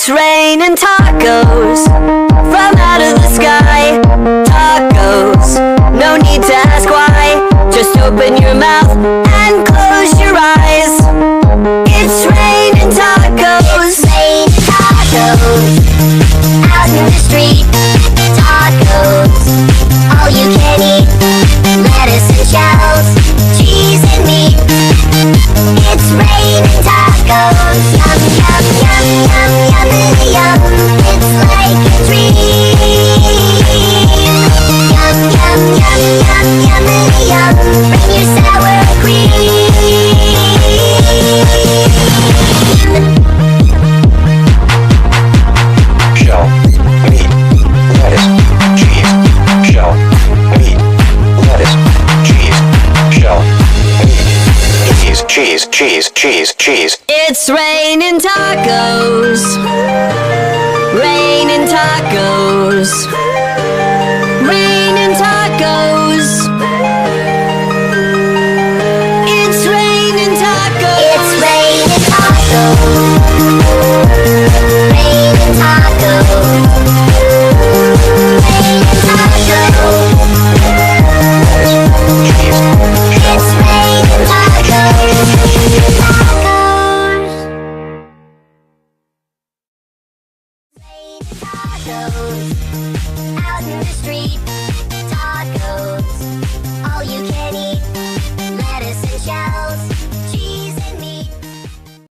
It's raining tacos from out of the sky. Tacos, no need to ask why. Just open your mouth and close your eyes. It's raining tacos. Rain tacos out in the street. Tacos, all you can eat. Lettuce and shells, cheese and meat. It's raining tacos. Yum, yum, yum, yum, yum, yum. It's like a dream. Yum, yum, yum, yum, yum, yum. Bring your sour cream. Shell, meat, lettuce, cheese. Shell, meat, lettuce, cheese. Shell, meat, cheese, cheese, cheese, cheese. It's raining tacos. Raining tacos. Raining tacos. It's raining tacos. It's raining tacos. Raining tacos. Raining tacos. It's raining tacos. Tacos. Raining tacos. Out in the street.